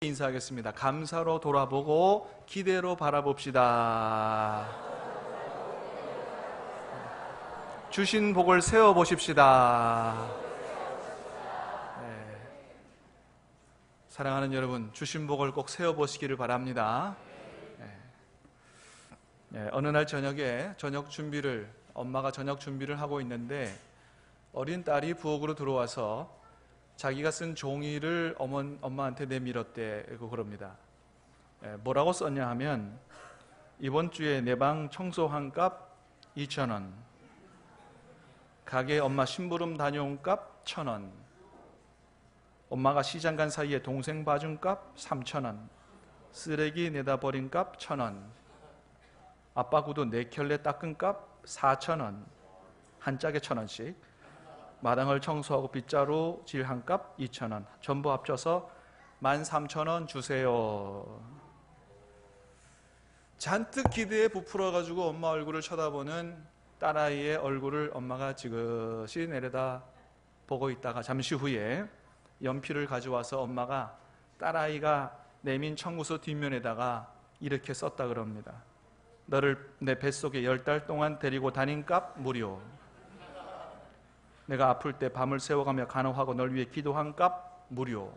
인사하겠습니다. 감사로 돌아보고 기대로 바라봅시다. 주신 복을 세워보십시다. 네. 사랑하는 여러분, 주신 복을 꼭 세워보시기를 바랍니다. 네, 어느 날 저녁에 엄마가 저녁 준비를 하고 있는데 어린 딸이 부엌으로 들어와서 자기가 쓴 종이를 엄마한테 내밀었대. 그럽니다. 뭐라고 썼냐 하면, 이번 주에 내 방 청소한 값 2,000원, 가게 엄마 심부름 다녀온 값 1,000원, 엄마가 시장 간 사이에 동생 봐준 값 3,000원, 쓰레기 내다 버린 값 1,000원, 아빠 구두 4켤레 닦은 값 4,000원, 한 짝에 1,000원씩, 마당을 청소하고 빗자루 질 한 값 2,000원, 전부 합쳐서 13,000원 주세요. 잔뜩 기대에 부풀어가지고 엄마 얼굴을 쳐다보는 딸아이의 얼굴을 엄마가 지그시 내려다 보고 있다가 잠시 후에 연필을 가져와서 엄마가 딸아이가 내민 청구서 뒷면에다가 이렇게 썼다 그럽니다. 너를 내 뱃속에 10달 동안 데리고 다닌 값 무료, 내가 아플 때 밤을 새워가며 간호하고 널 위해 기도한 값 무료,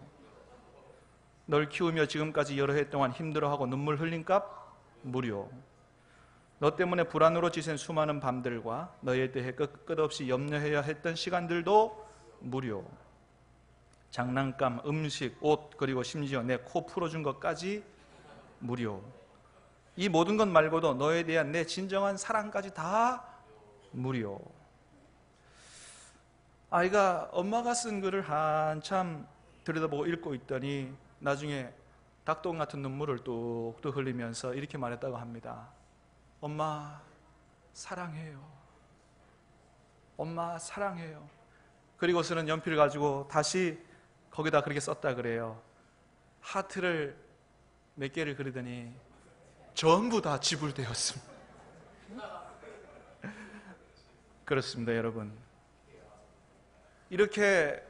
널 키우며 지금까지 여러 해 동안 힘들어하고 눈물 흘린 값 무료, 너 때문에 불안으로 지샌 수많은 밤들과 너에 대해 끝없이 염려해야 했던 시간들도 무료, 장난감, 음식, 옷, 그리고 심지어 내 코 풀어준 것까지 무료, 이 모든 것 말고도 너에 대한 내 진정한 사랑까지 다 무료. 아이가 엄마가 쓴 글을 한참 들여다보고 읽고 있더니 나중에 닭똥 같은 눈물을 뚝뚝 흘리면서 이렇게 말했다고 합니다. 엄마 사랑해요. 엄마 사랑해요. 그리고서는 연필을 가지고 다시 거기다 그렇게 썼다 그래요. 하트를 몇 개를 그리더니 전부 다 지불되었습니다. 그렇습니다, 여러분. 이렇게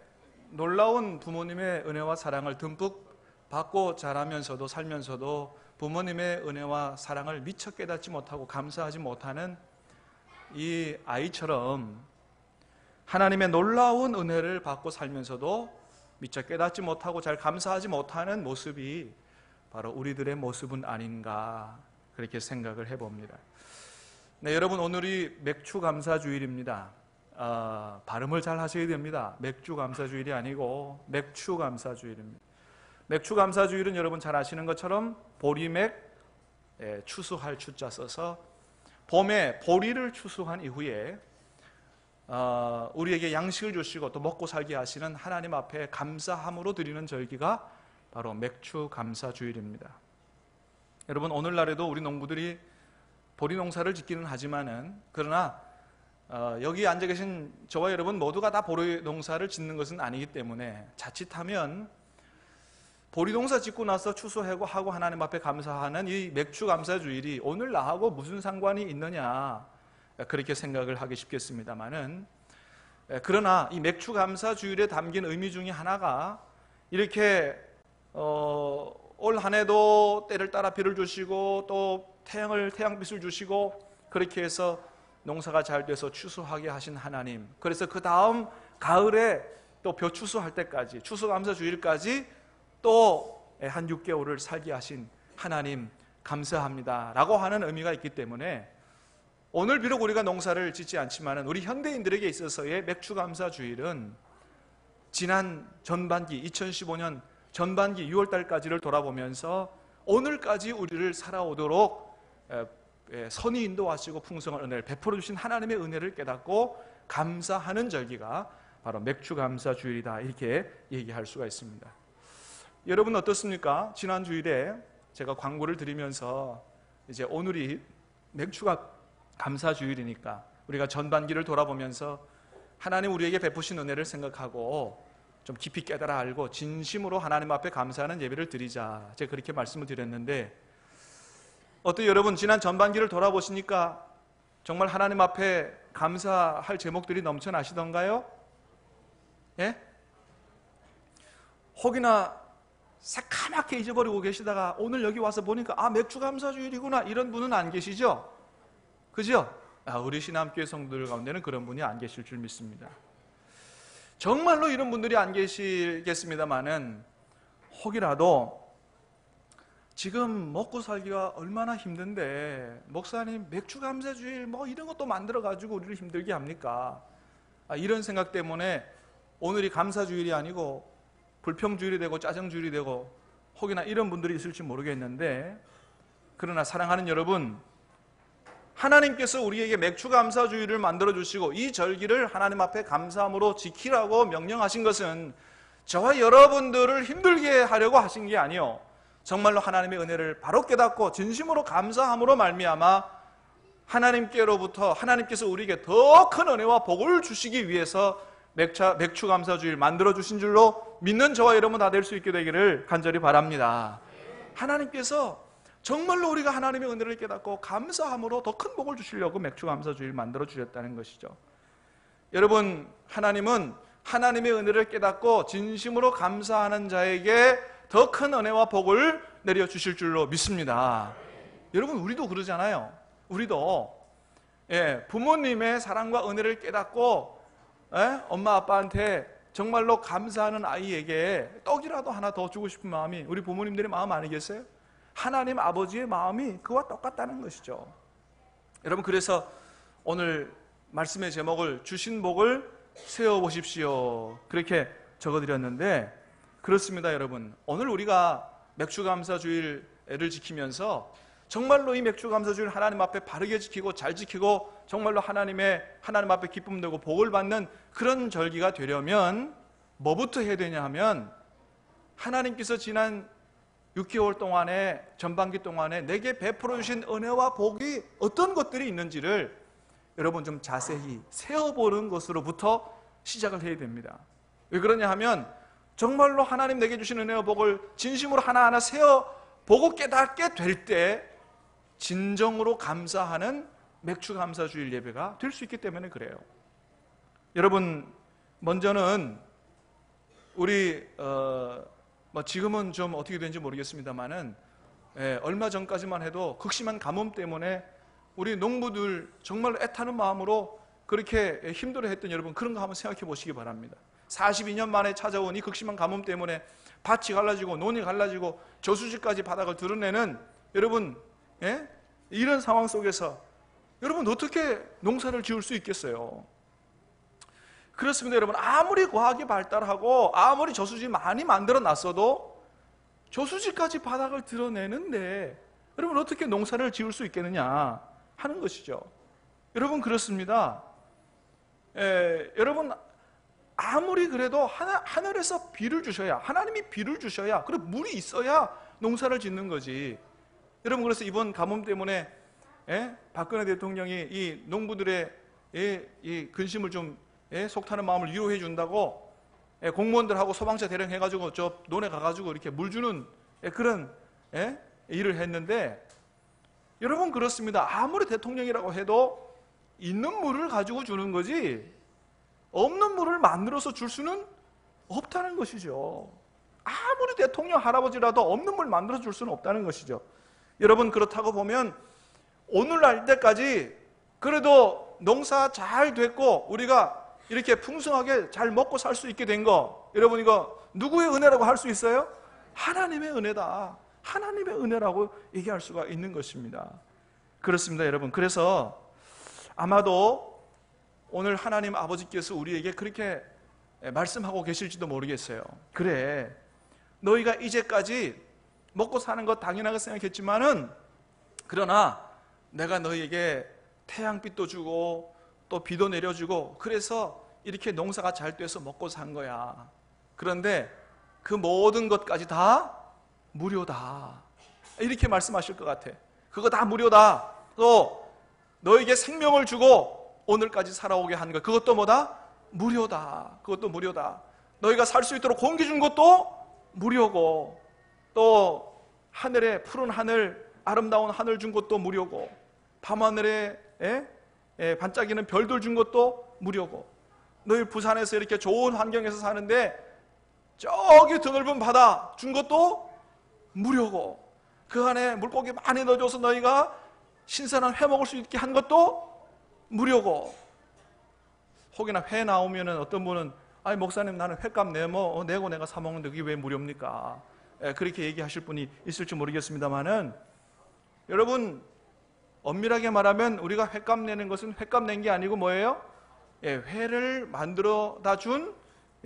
놀라운 부모님의 은혜와 사랑을 듬뿍 받고 자라면서도 살면서도 부모님의 은혜와 사랑을 미처 깨닫지 못하고 감사하지 못하는 이 아이처럼 하나님의 놀라운 은혜를 받고 살면서도 미처 깨닫지 못하고 잘 감사하지 못하는 모습이 바로 우리들의 모습은 아닌가, 그렇게 생각을 해봅니다. 네, 여러분, 오늘이 맥추감사주일입니다. 발음을 잘 하셔야 됩니다. 맥주감사주일이 아니고 맥추감사주일입니다. 맥추감사주일은 여러분 잘 아시는 것처럼 보리맥, 추수할 추자 써서 봄에 보리를 추수한 이후에 우리에게 양식을 주시고 또 먹고 살게 하시는 하나님 앞에 감사함으로 드리는 절기가 바로 맥추감사주일입니다. 여러분, 오늘날에도 우리 농부들이 보리 농사를 짓기는 하지만은, 그러나 여기 앉아 계신 저와 여러분 모두가 다 보리 농사를 짓는 것은 아니기 때문에 자칫하면 보리 농사 짓고 나서 추수하고 하나님 앞에 감사하는 이 맥추감사주일이 오늘 나하고 무슨 상관이 있느냐, 그렇게 생각을 하기 쉽겠습니다만은, 그러나 이 맥추감사주일에 담긴 의미 중에 하나가 이렇게 올 한 해도 때를 따라 비를 주시고 또 태양빛을 주시고 그렇게 해서 농사가 잘 돼서 추수하게 하신 하나님, 그래서 그 다음 가을에 또 벼 추수할 때까지, 추수감사주일까지 또 한 6개월을 살게 하신 하나님 감사합니다 라고 하는 의미가 있기 때문에, 오늘 비록 우리가 농사를 짓지 않지만 우리 현대인들에게 있어서의 맥추감사주일은 지난 전반기 2015년 전반기 6월달까지를 돌아보면서 오늘까지 우리를 살아오도록 선히 인도하시고 풍성한 은혜를 베풀어 주신 하나님의 은혜를 깨닫고 감사하는 절기가 바로 맥추감사주일이다, 이렇게 얘기할 수가 있습니다. 여러분 어떻습니까? 지난 주일에 제가 광고를 드리면서 이제 오늘이 맥추감사주일이니까 우리가 전반기를 돌아보면서 하나님 우리에게 베푸신 은혜를 생각하고 좀 깊이 깨달아 알고 진심으로 하나님 앞에 감사하는 예배를 드리자, 제가 그렇게 말씀을 드렸는데, 어때요 여러분? 지난 전반기를 돌아보시니까 정말 하나님 앞에 감사할 제목들이 넘쳐나시던가요? 예? 혹이나 새까맣게 잊어버리고 계시다가 오늘 여기 와서 보니까 아, 맥주 감사주일이구나, 이런 분은 안 계시죠? 그죠? 우리 신함교회 성도들 가운데는 그런 분이 안 계실 줄 믿습니다. 정말로 이런 분들이 안 계시겠습니다만은 혹이라도 지금 먹고 살기가 얼마나 힘든데 목사님 맥주 감사주일 뭐 이런 것도 만들어 가지고 우리를 힘들게 합니까? 이런 생각 때문에 오늘이 감사주일이 아니고 불평주일이 되고 짜증주일이 되고 혹이나 이런 분들이 있을지 모르겠는데, 그러나 사랑하는 여러분, 하나님께서 우리에게 맥주 감사주일을 만들어 주시고 이 절기를 하나님 앞에 감사함으로 지키라고 명령하신 것은 저와 여러분들을 힘들게 하려고 하신 게 아니요, 정말로 하나님의 은혜를 바로 깨닫고 진심으로 감사함으로 말미암아 하나님께로부터 하나님께서 우리에게 더 큰 은혜와 복을 주시기 위해서 맥주 감사주일 만들어 주신 줄로 믿는 저와 여러분 다 될 수 있게 되기를 간절히 바랍니다. 하나님께서 정말로 우리가 하나님의 은혜를 깨닫고 감사함으로 더 큰 복을 주시려고 맥주 감사주일 만들어 주셨다는 것이죠. 여러분, 하나님은 하나님의 은혜를 깨닫고 진심으로 감사하는 자에게 더 큰 은혜와 복을 내려주실 줄로 믿습니다. 여러분, 우리도 그러잖아요. 우리도 부모님의 사랑과 은혜를 깨닫고 엄마 아빠한테 정말로 감사하는 아이에게 떡이라도 하나 더 주고 싶은 마음이 우리 부모님들의 마음 아니겠어요? 하나님 아버지의 마음이 그와 똑같다는 것이죠. 여러분, 그래서 오늘 말씀의 제목을 주신 복을 세워보십시오, 그렇게 적어드렸는데, 그렇습니다. 여러분, 오늘 우리가 맥주감사주일을 지키면서 정말로 이 맥주감사주일 하나님 앞에 바르게 지키고 잘 지키고 정말로 하나님 앞에 기쁨 되고 복을 받는 그런 절기가 되려면 뭐부터 해야 되냐 하면, 하나님께서 지난 6개월 동안에, 전반기 동안에 내게 베풀어 주신 은혜와 복이 어떤 것들이 있는지를 여러분 좀 자세히 세어보는 것으로부터 시작을 해야 됩니다. 왜 그러냐 하면, 정말로 하나님 내게 주신 은혜와 복을 진심으로 하나하나 세어보고 깨닫게 될 때 진정으로 감사하는 맥주감사주일 예배가 될 수 있기 때문에 그래요. 여러분, 먼저는 우리 지금은 좀 어떻게 되는지 모르겠습니다만은 얼마 전까지만 해도 극심한 가뭄 때문에 우리 농부들 정말 애타는 마음으로 그렇게 힘들어했던 여러분, 그런 거 한번 생각해 보시기 바랍니다. 42년 만에 찾아온 이 극심한 가뭄 때문에 밭이 갈라지고 논이 갈라지고 저수지까지 바닥을 드러내는 여러분, 이런 상황 속에서 여러분 어떻게 농사를 지을 수 있겠어요? 그렇습니다. 여러분, 아무리 과학이 발달하고 아무리 저수지 많이 만들어 놨어도 저수지까지 바닥을 드러내는데 여러분 어떻게 농사를 지을 수 있겠느냐 하는 것이죠. 여러분, 그렇습니다. 여러분, 아무리 그래도 하늘에서 비를 주셔야, 하나님이 비를 주셔야, 그리고 물이 있어야 농사를 짓는 거지. 여러분, 그래서 이번 가뭄 때문에 박근혜 대통령이 이 농부들의 이 근심을 좀 속타는 마음을 위로해 준다고 공무원들하고 소방차 대령해가지고 저 논에 가가지고 이렇게 물 주는 그런 일을 했는데, 여러분, 그렇습니다. 아무리 대통령이라고 해도 있는 물을 가지고 주는 거지 없는 물을 만들어서 줄 수는 없다는 것이죠. 아무리 대통령 할아버지라도 없는 물 만들어 줄 수는 없다는 것이죠. 여러분, 그렇다고 보면 오늘날 때까지 그래도 농사 잘 됐고 우리가 이렇게 풍성하게 잘 먹고 살 수 있게 된 거, 여러분, 이거 누구의 은혜라고 할 수 있어요? 하나님의 은혜다, 하나님의 은혜라고 얘기할 수가 있는 것입니다. 그렇습니다. 여러분, 그래서 아마도 오늘 하나님 아버지께서 우리에게 그렇게 말씀하고 계실지도 모르겠어요. 그래, 너희가 이제까지 먹고 사는 것 당연하게 생각했지만은, 그러나 내가 너희에게 태양빛도 주고 또 비도 내려주고 그래서 이렇게 농사가 잘 돼서 먹고 산 거야. 그런데 그 모든 것까지 다 무료다, 이렇게 말씀하실 것 같아. 그거 다 무료다. 또 너에게 생명을 주고 오늘까지 살아오게 한 것, 그것도 뭐다? 무료다. 그것도 무료다. 너희가 살 수 있도록 공기 준 것도 무료고, 또 하늘에 푸른 하늘, 아름다운 하늘 준 것도 무료고, 밤하늘에 반짝이는 별들 준 것도 무료고, 너희 부산에서 이렇게 좋은 환경에서 사는데 저기 드넓은 바다 준 것도 무료고, 그 안에 물고기 많이 넣어줘서 너희가 신선한 회 먹을 수 있게 한 것도 무료고, 혹이나 회 나오면은 어떤 분은 아니 목사님 나는 회값 내고 내가 사 먹는데 그게 왜 무료입니까? 그렇게 얘기하실 분이 있을지 모르겠습니다만은, 여러분 엄밀하게 말하면 우리가 회값 내는 것은 회값 낸 게 아니고 뭐예요? 회를 만들어다 준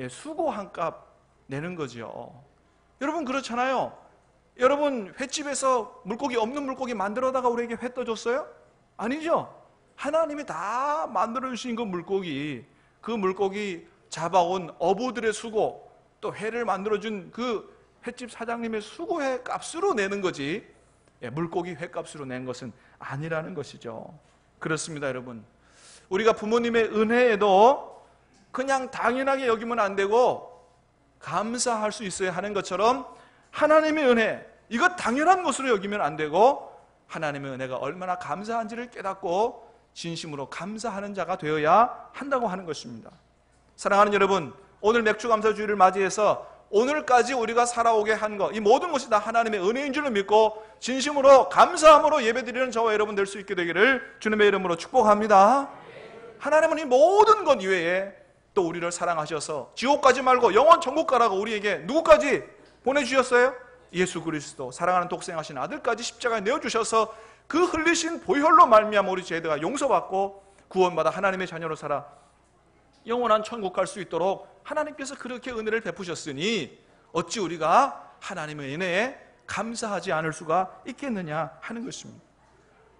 수고한 값 내는 거죠. 여러분 그렇잖아요. 여러분 횟집에서 물고기 없는 물고기 만들어다가 우리에게 회 떠줬어요? 아니죠. 하나님이 다 만들어주신 그 물고기 잡아온 어부들의 수고, 또 회를 만들어준 그 횟집 사장님의 수고의 값으로 내는 거지, 물고기 회값으로 낸 것은 아니라는 것이죠. 그렇습니다. 여러분, 우리가 부모님의 은혜에도 그냥 당연하게 여기면 안 되고 감사할 수 있어야 하는 것처럼, 하나님의 은혜, 이것 당연한 것으로 여기면 안 되고 하나님의 은혜가 얼마나 감사한지를 깨닫고 진심으로 감사하는 자가 되어야 한다고 하는 것입니다. 사랑하는 여러분, 오늘 맥주감사주의를 맞이해서 오늘까지 우리가 살아오게 한 것, 이 모든 것이 다 하나님의 은혜인 줄을 믿고 진심으로 감사함으로 예배드리는 저와 여러분 될 수 있게 되기를 주님의 이름으로 축복합니다. 하나님은 이 모든 것 이외에 또 우리를 사랑하셔서 지옥 가지 말고 영원 천국 가라고 우리에게 누구까지 보내주셨어요? 예수 그리스도, 사랑하는 독생하신 아들까지 십자가에 내어주셔서 그 흘리신 보혈로 말미암아 우리 죄가 용서받고 구원받아 하나님의 자녀로 살아 영원한 천국 갈 수 있도록 하나님께서 그렇게 은혜를 베푸셨으니 어찌 우리가 하나님의 은혜에 감사하지 않을 수가 있겠느냐 하는 것입니다.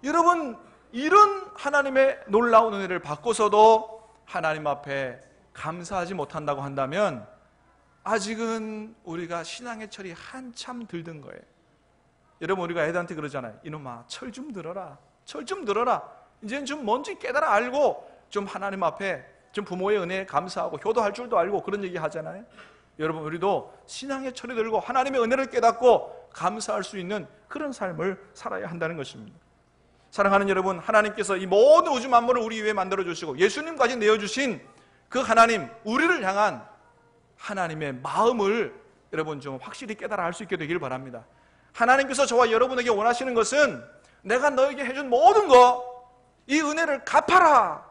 여러분, 이런 하나님의 놀라운 은혜를 받고서도 하나님 앞에 감사하지 못한다고 한다면 아직은 우리가 신앙의 철이 한참 들던 거예요. 여러분, 우리가 애들한테 그러잖아요. 이놈아, 철 좀 들어라. 철 좀 들어라. 이제는 좀 뭔지 깨달아 알고 좀 하나님 앞에 좀 부모의 은혜에 감사하고 효도할 줄도 알고 그런 얘기 하잖아요. 여러분, 우리도 신앙의 철이 들고 하나님의 은혜를 깨닫고 감사할 수 있는 그런 삶을 살아야 한다는 것입니다. 사랑하는 여러분, 하나님께서 이 모든 우주 만물을 우리 위해 만들어주시고 예수님까지 내어주신 그 하나님, 우리를 향한 하나님의 마음을 여러분 좀 확실히 깨달아 알 수 있게 되기를 바랍니다. 하나님께서 저와 여러분에게 원하시는 것은 내가 너에게 해준 모든 거 이 은혜를 갚아라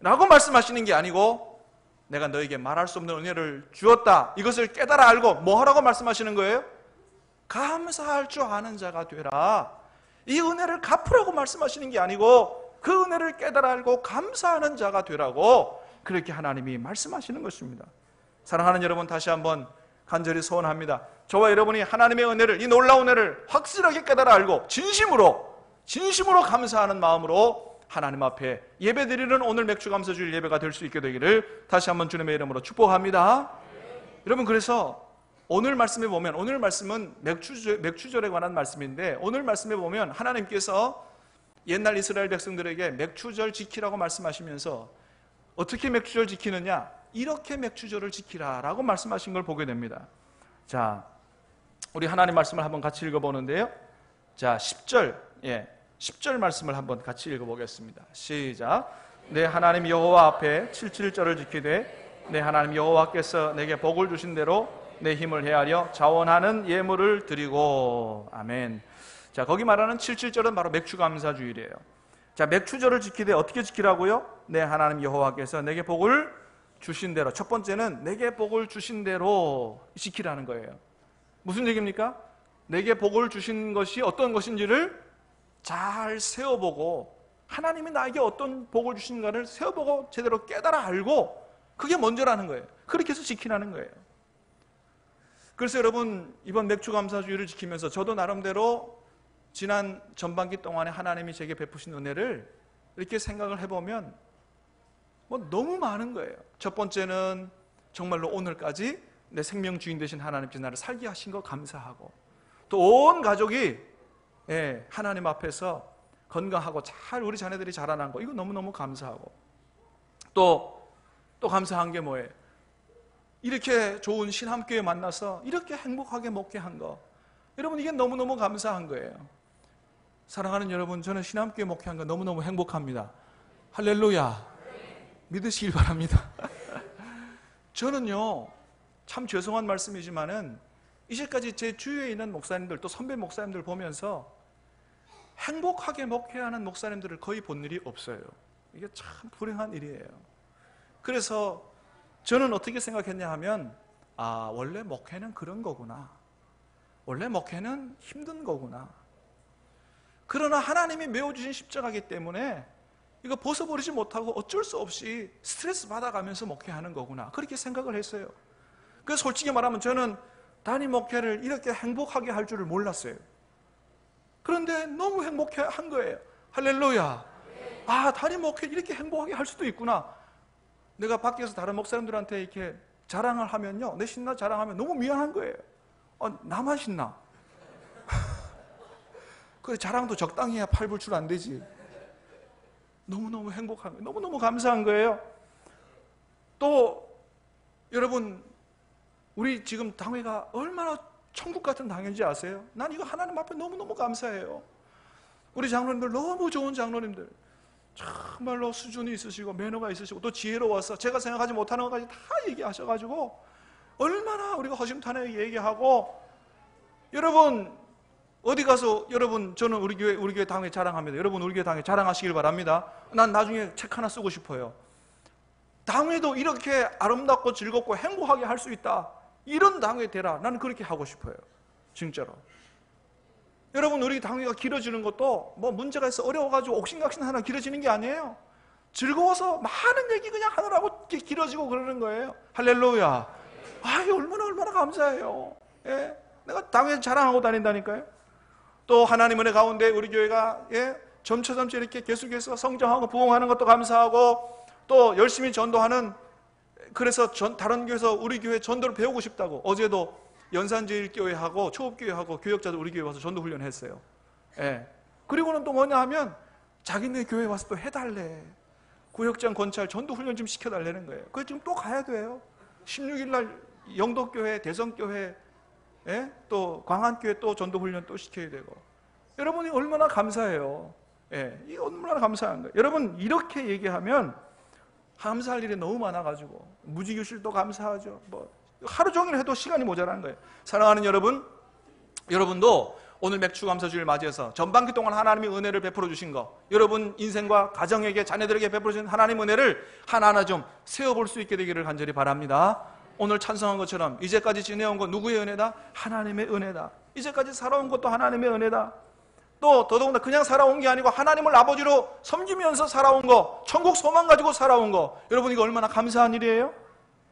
라고 말씀하시는 게 아니고, 내가 너에게 말할 수 없는 은혜를 주었다, 이것을 깨달아 알고 뭐 하라고 말씀하시는 거예요? 감사할 줄 아는 자가 되라. 이 은혜를 갚으라고 말씀하시는 게 아니고 그 은혜를 깨달아 알고 감사하는 자가 되라고 그렇게 하나님이 말씀하시는 것입니다. 사랑하는 여러분, 다시 한번 간절히 소원합니다. 저와 여러분이 하나님의 은혜를, 이 놀라운 은혜를 확실하게 깨달아 알고 진심으로 감사하는 마음으로 하나님 앞에 예배드리는 오늘 맥주감사주일 예배가 될 수 있게 되기를 다시 한번 주님의 이름으로 축복합니다. 여러분, 그래서 오늘 말씀에 보면, 오늘 말씀은 맥주절에 관한 말씀인데, 오늘 말씀에 보면 하나님께서 옛날 이스라엘 백성들에게 맥주절 지키라고 말씀하시면서 어떻게 맥주절 지키느냐, 이렇게 맥주절을 지키라라고 말씀하신 걸 보게 됩니다. 자, 우리 하나님 말씀을 한번 같이 읽어보는데요. 자, 10절 말씀을 한번 같이 읽어보겠습니다. 시작. 내 하나님 여호와 앞에 77절을 지키되 내 하나님 여호와께서 내게 복을 주신 대로 내 힘을 헤아려 자원하는 예물을 드리고. 아멘. 자, 거기 말하는 77절은 바로 맥주감사주일이에요. 자, 맥주절을 지키되 어떻게 지키라고요? 내 하나님 여호와께서 내게 복을 주신 대로. 첫 번째는 내게 복을 주신 대로 지키라는 거예요. 무슨 얘기입니까? 내게 복을 주신 것이 어떤 것인지를 잘 세워보고, 하나님이 나에게 어떤 복을 주신가를 세워보고 제대로 깨달아 알고, 그게 먼저라는 거예요. 그렇게 해서 지키라는 거예요. 그래서 여러분, 이번 맥주감사주의를 지키면서 저도 나름대로 지난 전반기 동안에 하나님이 제게 베푸신 은혜를 이렇게 생각을 해보면 너무 많은 거예요. 첫 번째는 정말로 오늘까지 내 생명 주인 되신 하나님께서 나를 살게 하신 거 감사하고, 또 온 가족이 하나님 앞에서 건강하고 잘 우리 자녀들이 자라난 거, 이거 너무너무 감사하고, 또 감사한 게 뭐예요? 이렇게 좋은 신함교회 만나서 이렇게 행복하게 먹게 한 거, 여러분 이게 너무너무 감사한 거예요. 사랑하는 여러분, 저는 신함교회 목회한 거 너무너무 행복합니다. 할렐루야. 믿으시길 바랍니다. 저는요, 참 죄송한 말씀이지만은 이제까지 제 주위에 있는 목사님들 또 선배 목사님들 보면서 행복하게 목회하는 목사님들을 거의 본 일이 없어요. 이게 참 불행한 일이에요. 그래서 저는 어떻게 생각했냐 하면 원래 목회는 그런 거구나. 원래 목회는 힘든 거구나. 그러나 하나님이 메워주신 십자가이기 때문에 이거 벗어버리지 못하고 어쩔 수 없이 스트레스 받아가면서 목회하는 거구나. 그렇게 생각을 했어요. 그래서 솔직히 말하면 저는 단임 목회를 이렇게 행복하게 할 줄을 몰랐어요. 그런데 너무 행복한 거예요. 할렐루야. 단임 목회 이렇게 행복하게 할 수도 있구나. 내가 밖에서 다른 목사님들한테 이렇게 자랑을 하면요, 내 신나 자랑하면 너무 미안한 거예요. 나만 신나. 그 자랑도 적당히 해야 팔불출 안 되지. 너무너무 행복한 거예요. 너무너무 감사한 거예요. 또 여러분, 우리 지금 당회가 얼마나 천국 같은 당회인지 아세요? 난 이거 하나님 앞에 너무너무 감사해요. 우리 장로님들 너무 좋은 장로님들, 정말로 수준이 있으시고 매너가 있으시고 또 지혜로워서 제가 생각하지 못하는 것까지 다 얘기하셔가지고 얼마나 우리가 허심탄회하게 얘기하고, 여러분 어디 가서 여러분 저는 우리 교회 당회 자랑합니다. 여러분 우리 교회 당회 자랑하시길 바랍니다. 난 나중에 책 하나 쓰고 싶어요. 당회도 이렇게 아름답고 즐겁고 행복하게 할 수 있다, 이런 당회 되라. 나는 그렇게 하고 싶어요. 진짜로. 여러분 우리 당회가 길어지는 것도 뭐 문제가 있어 어려워가지고 옥신각신 하나 길어지는 게 아니에요. 즐거워서 많은 얘기 그냥 하느라고 길어지고 그러는 거예요. 할렐루야. 얼마나 감사해요. 예? 내가 당회 자랑하고 다닌다니까요. 또 하나님 은혜 가운데 우리 교회가 점차점차 이렇게 계속해서 성장하고 부흥하는 것도 감사하고, 또 열심히 전도하는, 그래서 다른 교회에서 우리 교회 전도를 배우고 싶다고 어제도 연산제일교회하고 초업교회하고 교역자들 우리 교회 와서 전도 훈련했어요. 그리고는 또 뭐냐 하면 자기네 교회 와서 또 해달래. 구역장 권찰 전도 훈련 좀 시켜달라는 거예요. 그래서 지금 또 가야 돼요. 16일 날 영덕교회, 대성교회, 또 광안교회 또 전도 훈련 또 시켜야 되고. 여러분이 얼마나 감사해요. 이게 얼마나 감사한 거예요. 여러분 이렇게 얘기하면 감사할 일이 너무 많아가지고 무지교실도 감사하죠. 뭐 하루 종일 해도 시간이 모자라는 거예요. 사랑하는 여러분, 여러분도 오늘 맥주감사주일 맞이해서 전반기 동안 하나님이 은혜를 베풀어 주신 거, 여러분 인생과 가정에게 자녀들에게 베풀어 주신 하나님 은혜를 하나하나 좀 세어볼 수 있게 되기를 간절히 바랍니다. 오늘 찬송한 것처럼 이제까지 지내온 것 누구의 은혜다? 하나님의 은혜다. 이제까지 살아온 것도 하나님의 은혜다. 또 더더군다나 그냥 살아온 게 아니고 하나님을 아버지로 섬기면서 살아온 거, 천국 소망 가지고 살아온 거, 여러분 이거 얼마나 감사한 일이에요?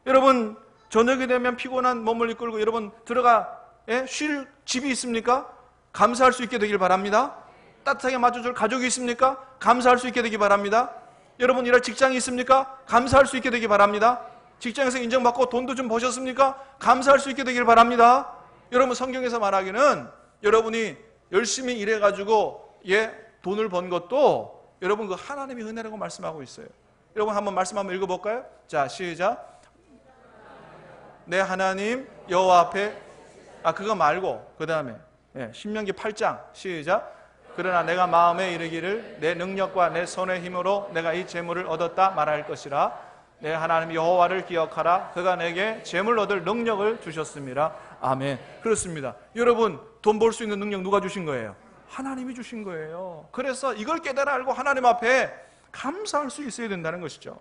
여러분 저녁이 되면 피곤한 몸을 이끌고 여러분 들어가 쉴 집이 있습니까? 감사할 수 있게 되길 바랍니다. 따뜻하게 맞춰줄 가족이 있습니까? 감사할 수 있게 되기 바랍니다. 여러분 일할 직장이 있습니까? 감사할 수 있게 되기 바랍니다. 직장에서 인정받고 돈도 좀 버셨습니까? 감사할 수 있게 되길 바랍니다. 여러분 성경에서 말하기는 여러분이 열심히 일해가지고 돈을 번 것도 여러분 그 하나님의 은혜라고 말씀하고 있어요. 여러분 한번 말씀 한번 읽어볼까요? 자 시작. 내 하나님 여호와 앞에 그거 말고 그 다음에 신명기 8장 시작. 그러나 내가 마음에 이르기를 내 능력과 내 손의 힘으로 내가 이 재물을 얻었다 말할 것이라. 내 하나님 여호와를 기억하라. 그가 내게 재물 얻을 능력을 주셨습니다. 아멘. 그렇습니다. 여러분 돈 벌 수 있는 능력 누가 주신 거예요? 하나님이 주신 거예요. 그래서 이걸 깨달아 알고 하나님 앞에 감사할 수 있어야 된다는 것이죠.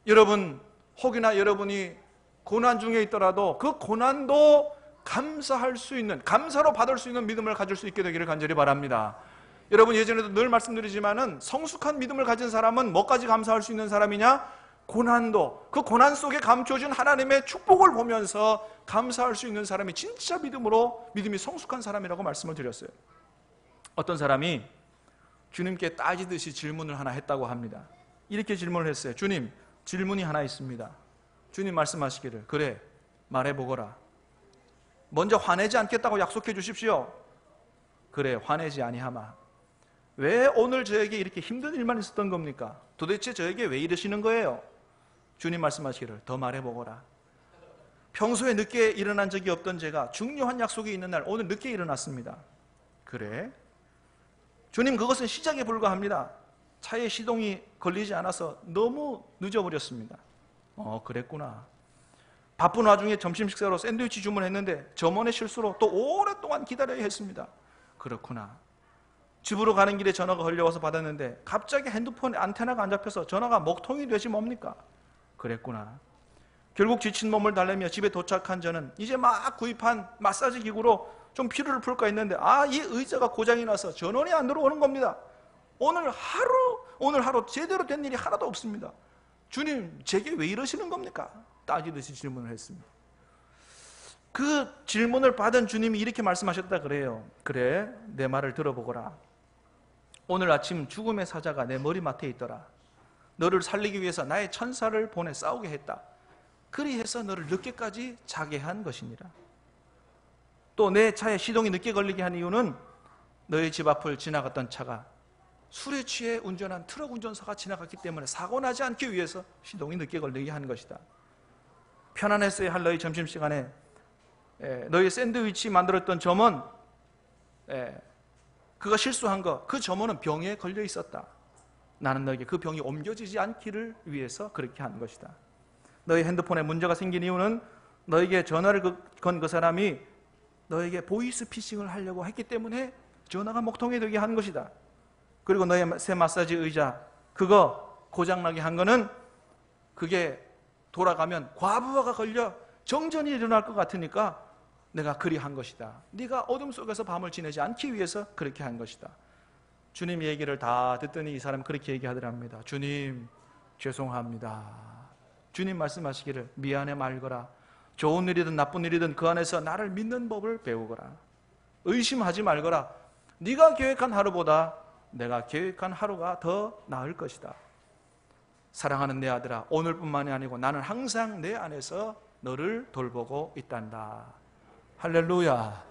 여러분 혹이나 여러분이 고난 중에 있더라도 그 고난도 감사할 수 있는, 감사로 받을 수 있는 믿음을 가질 수 있게 되기를 간절히 바랍니다. 여러분 예전에도 늘 말씀드리지만은 성숙한 믿음을 가진 사람은 뭐까지 감사할 수 있는 사람이냐? 고난도, 그 고난 속에 감춰진 하나님의 축복을 보면서 감사할 수 있는 사람이 진짜 믿음이 성숙한 사람이라고 말씀을 드렸어요. 어떤 사람이 주님께 따지듯이 질문을 하나 했다고 합니다. 이렇게 질문을 했어요. 주님, 질문이 하나 있습니다. 주님 말씀하시기를 그래 말해보거라. 먼저 화내지 않겠다고 약속해 주십시오. 그래 화내지 아니하마. 왜 오늘 저에게 이렇게 힘든 일만 있었던 겁니까? 도대체 저에게 왜 이러시는 거예요? 주님 말씀하시기를 더 말해보거라. 평소에 늦게 일어난 적이 없던 제가 중요한 약속이 있는 날 오늘 늦게 일어났습니다. 그래? 주님 그것은 시작에 불과합니다. 차에 시동이 걸리지 않아서 너무 늦어버렸습니다. 그랬구나. 바쁜 와중에 점심 식사로 샌드위치 주문했는데 점원의 실수로 또 오랫동안 기다려야 했습니다. 그렇구나. 집으로 가는 길에 전화가 걸려와서 받았는데 갑자기 핸드폰에 안테나가 안 잡혀서 전화가 먹통이 되지 뭡니까? 그랬구나. 결국 지친 몸을 달래며 집에 도착한 저는 이제 막 구입한 마사지 기구로 좀 피로를 풀까 했는데 이 의자가 고장이 나서 전원이 안 들어오는 겁니다. 오늘 하루 제대로 된 일이 하나도 없습니다. 주님, 제게 왜 이러시는 겁니까? 따지듯이 질문을 했습니다. 그 질문을 받은 주님이 이렇게 말씀하셨다 그래요. 그래, 내 말을 들어보거라. 오늘 아침 죽음의 사자가 내 머리맡에 있더라. 너를 살리기 위해서 나의 천사를 보내 싸우게 했다. 그리해서 너를 늦게까지 자게 한 것이니라. 또 내 차에 시동이 늦게 걸리게 한 이유는 너의 집 앞을 지나갔던 차가 술에 취해 운전한 트럭 운전사가 지나갔기 때문에 사고 나지 않기 위해서 시동이 늦게 걸리게 한 것이다. 편안했어야 할 너희 점심시간에 너희 샌드위치 만들었던 점원, 그가 실수한 거, 그 점원은 병에 걸려 있었다. 나는 너에게 그 병이 옮겨지지 않기를 위해서 그렇게 한 것이다. 너희 핸드폰에 문제가 생긴 이유는 너에게 전화를 건 그 사람이 너에게 보이스피싱을 하려고 했기 때문에 전화가 먹통이 되게 한 것이다. 그리고 너의 새 마사지 의자, 그거 고장나게 한 거는 그게 돌아가면 과부하가 걸려 정전이 일어날 것 같으니까 내가 그리 한 것이다. 네가 어둠 속에서 밤을 지내지 않기 위해서 그렇게 한 것이다. 주님 얘기를 다 듣더니 이 사람 그렇게 얘기하더랍니다. 주님, 죄송합니다. 주님 말씀하시기를 미안해 말거라. 좋은 일이든 나쁜 일이든 그 안에서 나를 믿는 법을 배우거라. 의심하지 말거라. 네가 계획한 하루보다 내가 계획한 하루가 더 나을 것이다. 사랑하는 내 아들아, 오늘뿐만이 아니고 나는 항상 내 안에서 너를 돌보고 있단다. 할렐루야.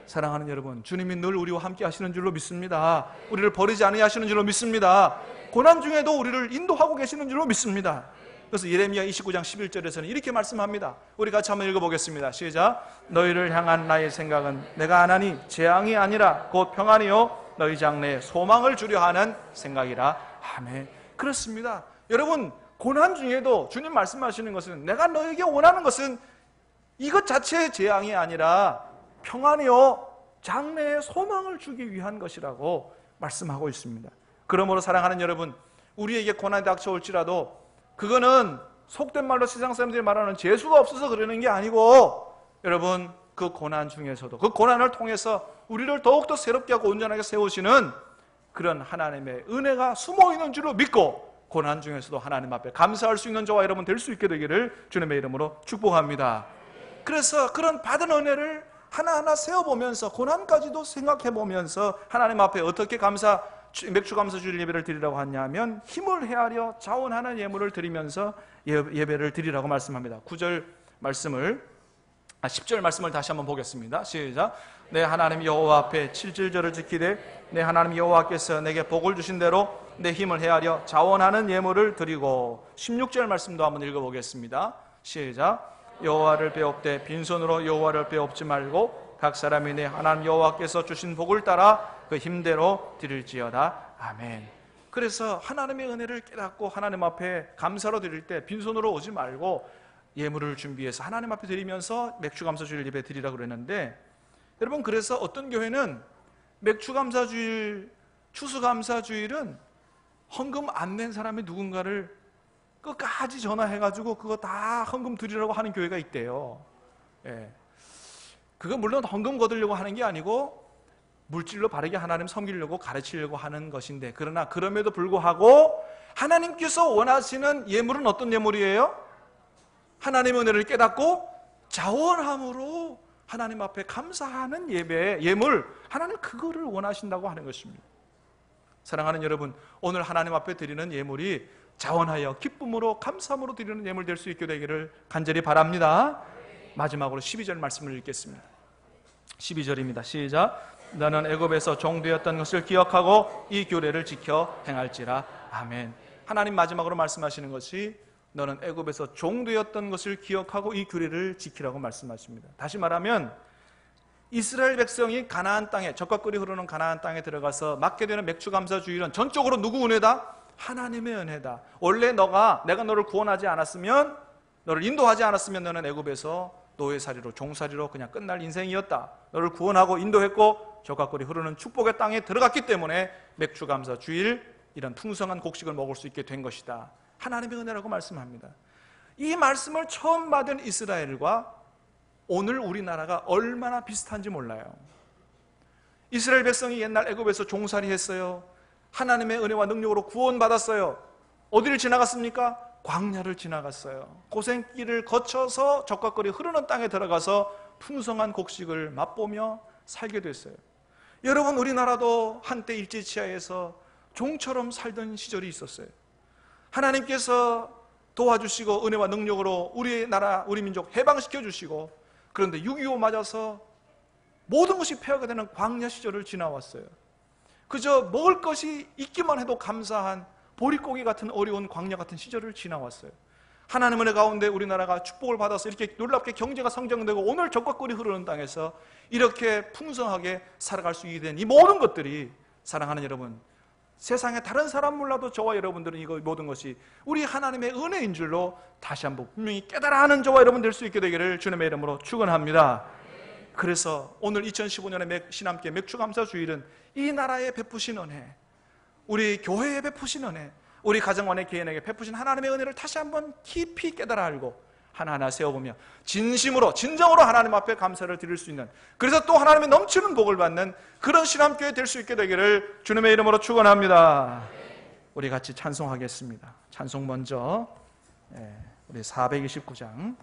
사랑하는 여러분, 주님이 늘 우리와 함께 하시는 줄로 믿습니다. 우리를 버리지 아니하시는 줄로 믿습니다. 고난 중에도 우리를 인도하고 계시는 줄로 믿습니다. 그래서 예레미야 29장 11절에서는 이렇게 말씀합니다. 우리 같이 한번 읽어보겠습니다. 시작. 너희를 향한 나의 생각은 내가 안 하니 재앙이 아니라 곧 평안이요 너희 장래에 소망을 주려 하는 생각이라. 아멘. 그렇습니다. 여러분, 고난 중에도 주님 말씀하시는 것은 내가 너에게 원하는 것은 이것 자체의 재앙이 아니라 평안이요 장래에 소망을 주기 위한 것이라고 말씀하고 있습니다. 그러므로 사랑하는 여러분, 우리에게 고난이 닥쳐올지라도 그거는 속된 말로 세상 사람들이 말하는 재수가 없어서 그러는 게 아니고, 여러분, 그 고난 중에서도 그 고난을 통해서 우리를 더욱더 새롭게 하고 온전하게 세우시는 그런 하나님의 은혜가 숨어있는 줄로 믿고 고난 중에서도 하나님 앞에 감사할 수 있는 저와 여러분 될 수 있게 되기를 주님의 이름으로 축복합니다. 그래서 그런 받은 은혜를 하나하나 세워보면서 고난까지도 생각해보면서 하나님 앞에 어떻게 맥주 감사 주일 예배를 드리라고 하냐면 힘을 헤아려 자원하는 예물을 드리면서 예배를 드리라고 말씀합니다. 9절 말씀을 10절 말씀을 다시 한번 보겠습니다. 시작. 내 하나님 여호와 앞에 7절절을 지키되 내 하나님 여호와께서 내게 복을 주신 대로 내 힘을 헤아려 자원하는 예물을 드리고. 16절 말씀도 한번 읽어보겠습니다. 시작. 여호와를 배웁되 빈손으로 여호와를 배웁지 말고 각 사람이 내 하나님 여호와께서 주신 복을 따라 그 힘대로 드릴지어다. 아멘. 그래서 하나님의 은혜를 깨닫고 하나님 앞에 감사로 드릴 때 빈손으로 오지 말고 예물을 준비해서 하나님 앞에 드리면서 맥주감사주일 예배 드리라고 그랬는데, 여러분, 그래서 어떤 교회는 맥주감사주일, 추수감사주일은 헌금 안 낸 사람이 누군가를 끝까지 전화해가지고 그거 다 헌금 드리라고 하는 교회가 있대요. 그거 물론 헌금 거두려고 하는 게 아니고 물질로 바르게 하나님 섬기려고 가르치려고 하는 것인데, 그러나 그럼에도 불구하고 하나님께서 원하시는 예물은 어떤 예물이에요? 하나님의 은혜를 깨닫고 자원함으로 하나님 앞에 감사하는 예배, 예물, 하나님 그거를 원하신다고 하는 것입니다. 사랑하는 여러분, 오늘 하나님 앞에 드리는 예물이 자원하여 기쁨으로 감사함으로 드리는 예물 될 수 있게 되기를 간절히 바랍니다. 마지막으로 12절 말씀을 읽겠습니다. 12절입니다. 시작. 너는 애굽에서 종되었던 것을 기억하고 이 규례를 지켜 행할지라. 아멘. 하나님 마지막으로 말씀하시는 것이 너는 애굽에서 종되었던 것을 기억하고 이 규례를 지키라고 말씀하십니다. 다시 말하면 이스라엘 백성이 가나안 땅에, 젖과 꿀이 흐르는 가나안 땅에 들어가서 맡게 되는 맥주감사주일은 전적으로 누구 은혜다? 하나님의 은혜다. 원래 내가 너를 구원하지 않았으면 너를 인도하지 않았으면 너는 애굽에서 노예살이로 종살이로 그냥 끝날 인생이었다. 너를 구원하고 인도했고 적각거리 흐르는 축복의 땅에 들어갔기 때문에 맥주감사 주일 이런 풍성한 곡식을 먹을 수 있게 된 것이다. 하나님의 은혜라고 말씀합니다. 이 말씀을 처음 받은 이스라엘과 오늘 우리나라가 얼마나 비슷한지 몰라요. 이스라엘 백성이 옛날 애굽에서 종살이 했어요. 하나님의 은혜와 능력으로 구원받았어요. 어디를 지나갔습니까? 광야를 지나갔어요. 고생길을 거쳐서 적각거리 흐르는 땅에 들어가서 풍성한 곡식을 맛보며 살게 됐어요. 여러분, 우리나라도 한때 일제치하에서 종처럼 살던 시절이 있었어요. 하나님께서 도와주시고 은혜와 능력으로 우리 나라, 우리 민족 해방시켜 주시고, 그런데 6.25 맞아서 모든 것이 폐허가 되는 광야 시절을 지나왔어요. 그저 먹을 것이 있기만 해도 감사한 보릿고기 같은 어려운 광야 같은 시절을 지나왔어요. 하나님 은혜 가운데 우리나라가 축복을 받아서 이렇게 놀랍게 경제가 성장되고 오늘 적각거리 흐르는 땅에서 이렇게 풍성하게 살아갈 수 있게 된 이 모든 것들이, 사랑하는 여러분, 세상에 다른 사람 몰라도 저와 여러분들은 이거 모든 것이 우리 하나님의 은혜인 줄로 다시 한번 분명히 깨달아 하는 저와 여러분 될 수 있게 되기를 주님의 이름으로 축원합니다. 그래서 오늘 2015년의 신함께 맥주감사주일은 이 나라에 베푸신 은혜, 우리 교회에 베푸신 은혜, 우리 가정 안에 개인에게 베푸신 하나님의 은혜를 다시 한번 깊이 깨달아 알고 하나하나 세워보며 진심으로 진정으로 하나님 앞에 감사를 드릴 수 있는, 그래서 또 하나님의 넘치는 복을 받는 그런 신함교회 될 수 있게 되기를 주님의 이름으로 축원합니다. 우리 같이 찬송하겠습니다. 찬송 먼저 우리 429장